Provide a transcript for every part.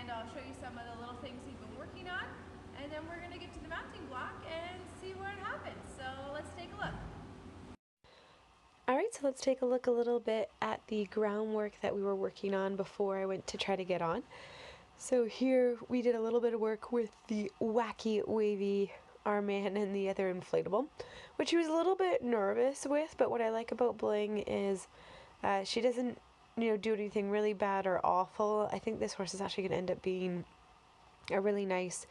and I'll show you some of the little things we've been working on, and then we're going to get to the mounting block and see what happens. So let's take a look. Alright, so let's take a look a little bit at the groundwork that we were working on before I went to try to get on. So here we did a little bit of work with the wacky wavy armband and the other inflatable, which he was a little bit nervous with, but what I like about Bling is she doesn't do anything really bad or awful. I think this horse is actually going to end up being a really nice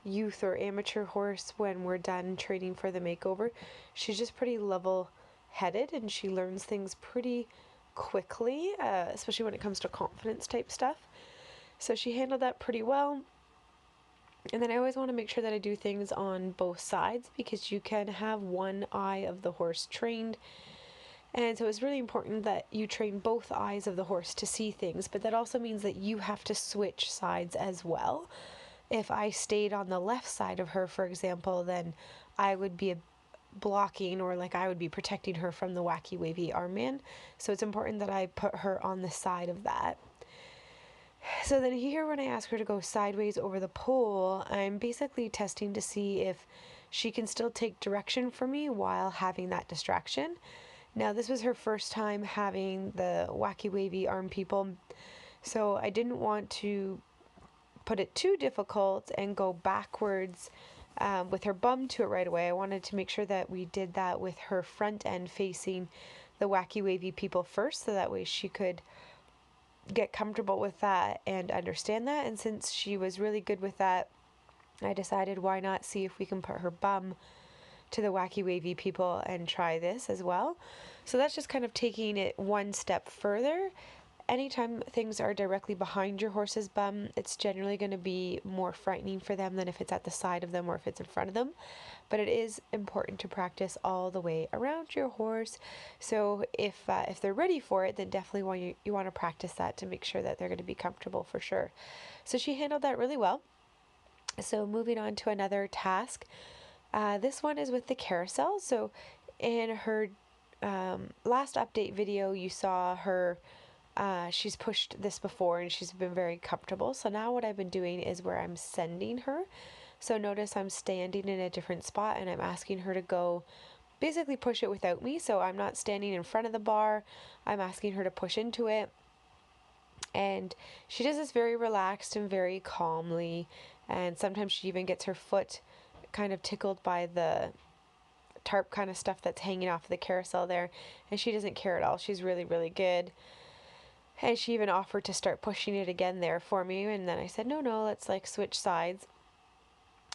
youth or amateur horse when we're done training for the makeover. She's just pretty level headed and she learns things pretty quickly, especially when it comes to confidence type stuff. So she handled that pretty well. And then I always want to make sure that I do things on both sides because you can have one eye of the horse trained. And so it's really important that you train both eyes of the horse to see things, but that also means that you have to switch sides as well. If I stayed on the left side of her, for example, then I would be blocking, or like I would be protecting her from the wacky wavy armband. So it's important that I put her on the side of that. So then here when I ask her to go sideways over the pole, I'm basically testing to see if she can still take direction from me while having that distraction. Now this was her first time having the wacky wavy arm people, so I didn't want to put it too difficult and go backwards with her bum to it right away. I wanted to make sure that we did that with her front end facing the wacky wavy people first, so that way she could get comfortable with that and understand that. And since she was really good with that, I decided why not see if we can put her bum to the wacky wavy people and try this as well. So that's just kind of taking it one step further. Anytime things are directly behind your horse's bum, it's generally going to be more frightening for them than if it's at the side of them or if it's in front of them. But it is important to practice all the way around your horse. So if they're ready for it, then definitely you want to practice that to make sure that they're going to be comfortable for sure. So she handled that really well. So moving on to another task. This one is with the carousel. So in her last update video, you saw her, she's pushed this before and she's been very comfortable. So now what I've been doing is where I'm sending her. So notice I'm standing in a different spot and I'm asking her to go basically push it without me. So I'm not standing in front of the bar. I'm asking her to push into it. And she does this very relaxed and very calmly. And sometimes she even gets her foot kind of tickled by the tarp kind of stuff that's hanging off the carousel there, and she doesn't care at all. She's really, really good. And she even offered to start pushing it again there for me, and then I said, no, let's like switch sides.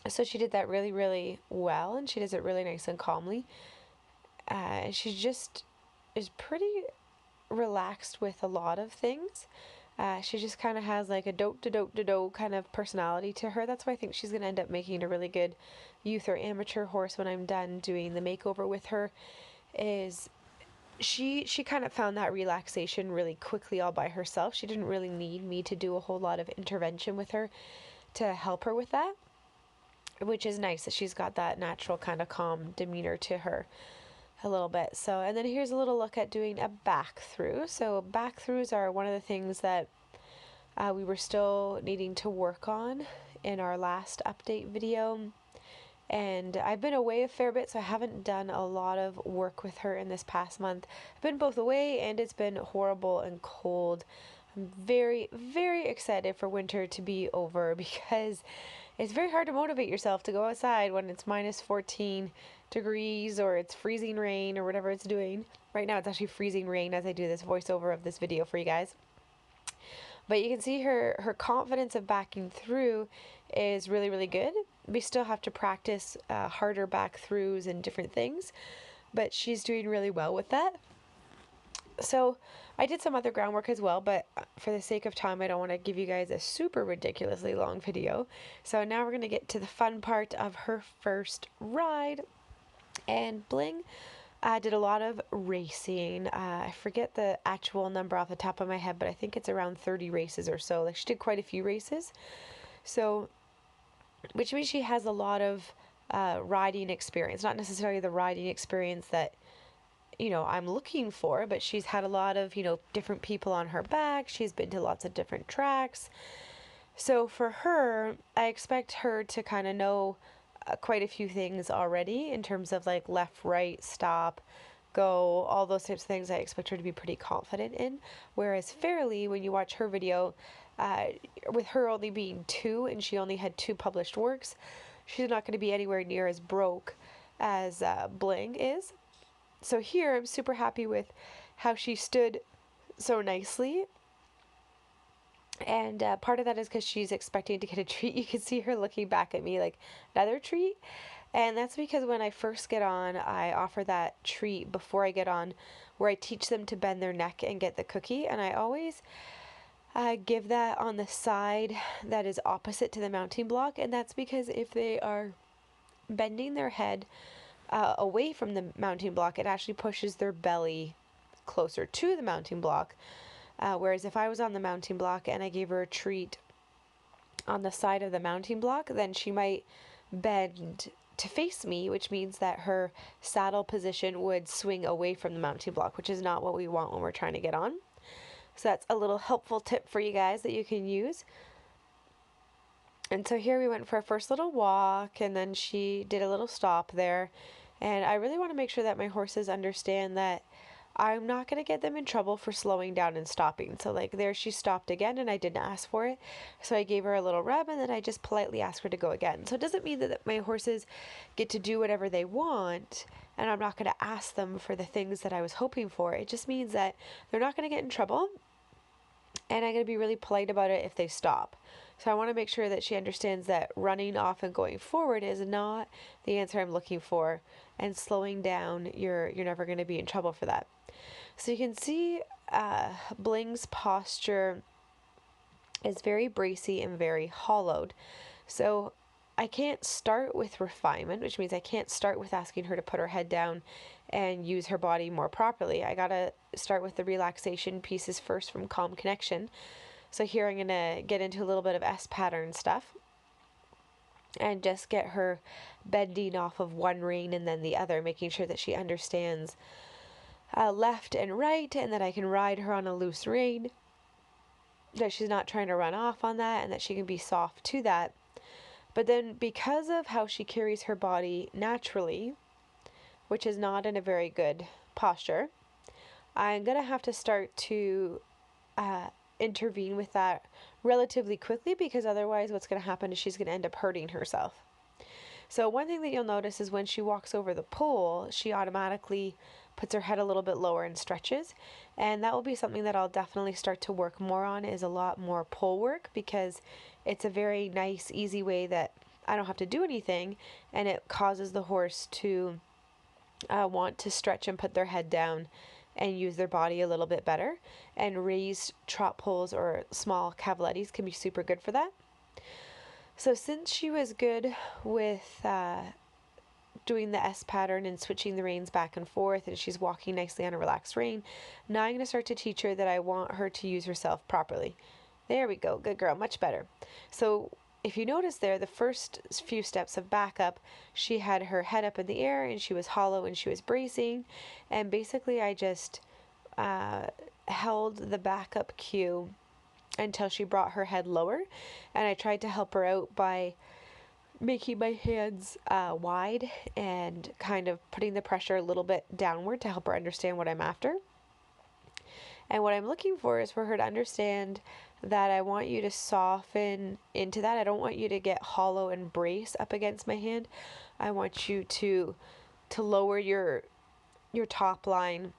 So she did that really, really well, and she does it really nice and calmly. And she just is pretty relaxed with a lot of things. She just kind of has like a dope-to-dope-to-dope kind of personality to her. That's why I think she's going to end up making a really good youth or amateur horse when I'm done doing the makeover with her. Is she kind of found that relaxation really quickly all by herself. She didn't really need me to do a whole lot of intervention with her to help her with that, which is nice that she's got that natural kind of calm demeanor to her a little bit. So, and then here's a little look at doing a back through. So back throughs are one of the things that we were still needing to work on in our last update video. And I've been away a fair bit, so I haven't done a lot of work with her in this past month. I've been both away and it's been horrible and cold. I'm very, very excited for winter to be over because it's very hard to motivate yourself to go outside when it's minus 14 degrees or it's freezing rain or whatever it's doing. Right now it's actually freezing rain as I do this voiceover of this video for you guys. But you can see her confidence of backing through is really, really good. We still have to practice harder back throughs and different things, but she's doing really well with that. So I did some other groundwork as well, but for the sake of time, I don't want to give you guys a super ridiculously long video. So now we're going to get to the fun part of her first ride. And Bling did a lot of racing. I forget the actual number off the top of my head, but I think it's around 30 races or so. Like she did quite a few races. So, which means she has a lot of riding experience. Not necessarily the riding experience that I'm looking for, but she's had a lot of different people on her back. She's been to lots of different tracks. So for her, I expect her to kind of know quite a few things already in terms of like left, right, stop, go, all those types of things. I expect her to be pretty confident in. Whereas Fairly, when you watch her video, uh, with her only being 2 and she only had 2 published works, she's not going to be anywhere near as broke as Bling is. So here, I'm super happy with how she stood so nicely. And part of that is because she's expecting to get a treat. You can see her looking back at me like, another treat? And that's because when I first get on, I offer that treat before I get on, where I teach them to bend their neck and get the cookie. And I always give that on the side that is opposite to the mounting block. And that's because if they are bending their head away from the mounting block, it actually pushes their belly closer to the mounting block. Whereas if I was on the mounting block and I gave her a treat on the side of the mounting block, then she might bend to face me, which means that her saddle position would swing away from the mounting block, which is not what we want when we're trying to get on. So that's a little helpful tip for you guys that you can use. And so here we went for our first little walk, and then she did a little stop there. And I really want to make sure that my horses understand that I'm not going to get them in trouble for slowing down and stopping. So like there she stopped again and I didn't ask for it. So I gave her a little rub and then I just politely asked her to go again. So it doesn't mean that my horses get to do whatever they want and I'm not going to ask them for the things that I was hoping for. It just means that they're not going to get in trouble and I'm going to be really polite about it if they stop. So I want to make sure that she understands that running off and going forward is not the answer I'm looking for, and slowing down, you're never going to be in trouble for that. So you can see Bling's posture is very bracy and very hollowed. So I can't start with refinement, which means I can't start with asking her to put her head down and use her body more properly. I gotta start with the relaxation pieces first from Calm Connection. So here I'm going to get into a little bit of S pattern stuff and just get her bending off of one rein and then the other, making sure that she understands left and right and that I can ride her on a loose rein, that she's not trying to run off on that and that she can be soft to that. But then because of how she carries her body naturally, which is not in a very good posture, I'm going to have to start to intervene with that relatively quickly, because otherwise what's going to happen is she's going to end up hurting herself. So one thing that you'll notice is when she walks over the pole, she automatically puts her head a little bit lower and stretches, and that will be something that I'll definitely start to work more on, is a lot more pole work, because it's a very nice easy way that I don't have to do anything and it causes the horse to want to stretch and put their head down and use their body a little bit better. And raised trot poles or small cavalettis can be super good for that. So since she was good with doing the S pattern and switching the reins back and forth, and she's walking nicely on a relaxed rein, now I'm going to start to teach her that I want her to use herself properly. There we go. Good girl. Much better. So if you notice there, the first few steps of backup, she had her head up in the air and she was hollow and she was bracing. And basically I just held the backup cue until she brought her head lower. And I tried to help her out by making my hands wide and kind of putting the pressure a little bit downward to help her understand what I'm after. And what I'm looking for is for her to understand that I want you to soften into that. I don't want you to get hollow and brace up against my hand. I want you to lower your top line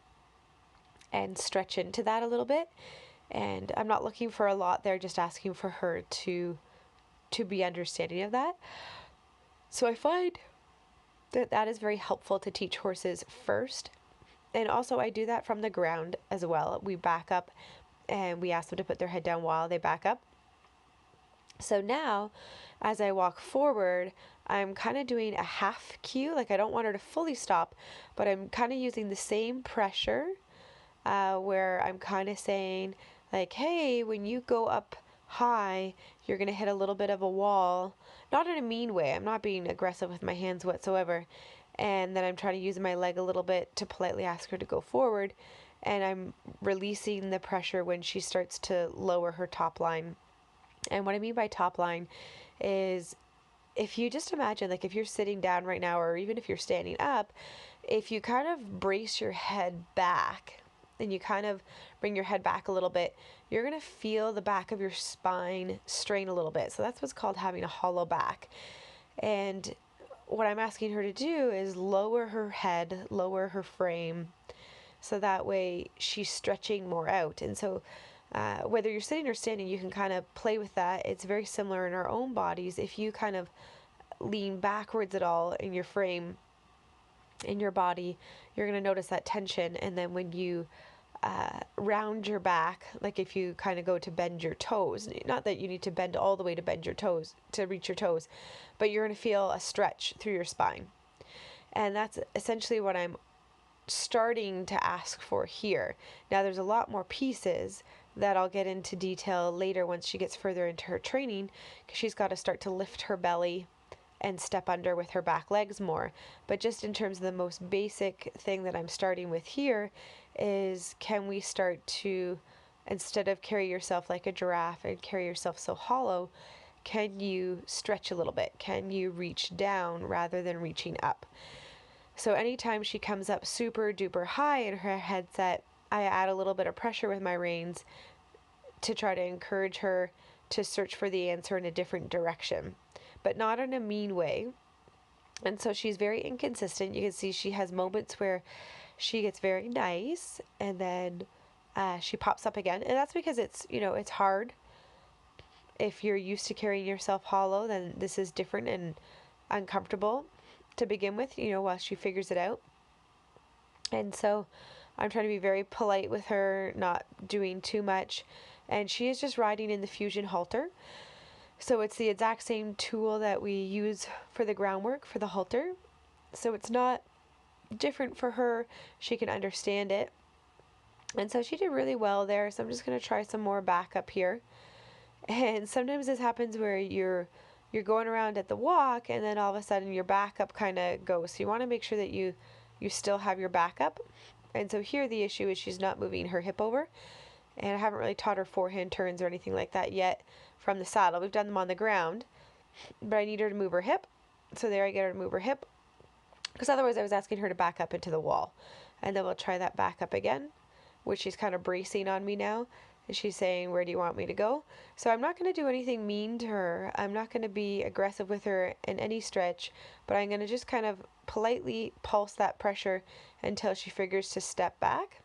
and stretch into that a little bit. And I'm not looking for a lot there, just asking for her to be understanding of that. So I find that is very helpful to teach horses first. And also I do that from the ground as well. We back up and we ask them to put their head down while they back up. So now, as I walk forward, I'm kind of doing a half cue. Like I don't want her to fully stop, but I'm kind of using the same pressure where I'm kind of saying like, hey, when you go up high, you're going to hit a little bit of a wall. Not in a mean way. I'm not being aggressive with my hands whatsoever. And then I'm trying to use my leg a little bit to politely ask her to go forward. And I'm releasing the pressure when she starts to lower her top line And what I mean by top line is, if you just imagine, like if you're sitting down right now, or even if you're standing up, if you kind of brace your head back and you kind of bring your head back a little bit, you're going to feel the back of your spine strain a little bit. So that's what's called having a hollow back. And what I'm asking her to do is lower her head, lower her frame, so that way she's stretching more out. And so whether you're sitting or standing, you can kind of play with that. It's very similar in our own bodies. If you kind of lean backwards at all in your frame, in your body, you're going to notice that tension. And then when you round your back, like if you kind of go to bend your toes, not that you need to bend all the way to bend your toes, to reach your toes, but you're going to feel a stretch through your spine. And that's essentially what I'm starting to ask for here. Now, there's a lot more pieces that I'll get into detail later once she gets further into her training, because she's got to start to lift her belly and step under with her back legs more. But just in terms of the most basic thing that I'm starting with here is, can we start to, instead of carry yourself like a giraffe and carry yourself so hollow, can you stretch a little bit? Can you reach down rather than reaching up? So anytime she comes up super duper high in her headset, I add a little bit of pressure with my reins to try to encourage her to search for the answer in a different direction, but not in a mean way. And so she's very inconsistent. You can see she has moments where she gets very nice, and then she pops up again. And that's because it's hard. If you're used to carrying yourself hollow, then this is different and uncomfortable to begin with, while she figures it out. And so I'm trying to be very polite with her, not doing too much. And she is just riding in the Fusion halter. So it's the exact same tool that we use for the groundwork for the halter. So it's not different for her. She can understand it. And so she did really well there. So I'm just going to try some more back up here. And sometimes this happens where you're going around at the walk, and then all of a sudden your backup kind of goes. So you want to make sure that you still have your backup. And so here the issue is she's not moving her hip over. And I haven't really taught her forehand turns or anything like that yet from the saddle. We've done them on the ground, but I need her to move her hip. So there I get her to move her hip, because otherwise I was asking her to back up into the wall. And then we'll try that back up again, which she's kind of bracing on me now. And she's saying, where do you want me to go? So I'm not going to do anything mean to her. I'm not going to be aggressive with her in any stretch, but I'm going to just kind of politely pulse that pressure until she figures to step back.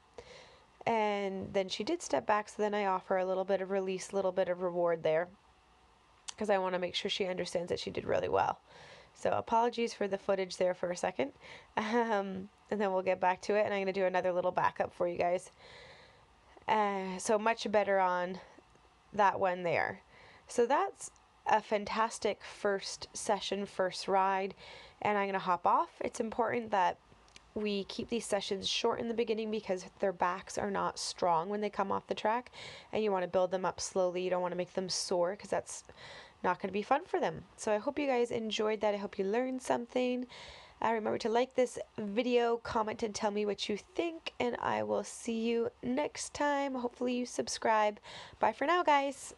And then she did step back, so then I offer a little bit of release, a little bit of reward there, because I want to make sure she understands that she did really well. So apologies for the footage there for a second. And then we'll get back to it, and I'm going to do another little backup for you guys. So much better on that one there. So that's a fantastic first session, first ride, and I'm going to hop off. It's important that we keep these sessions short in the beginning, because their backs are not strong when they come off the track, and you want to build them up slowly. You don't want to make them sore, because that's not going to be fun for them. So I hope you guys enjoyed that. I hope you learned something. Remember to like this video, comment, and tell me what you think, and I will see you next time. Hopefully you subscribe. Bye for now, guys.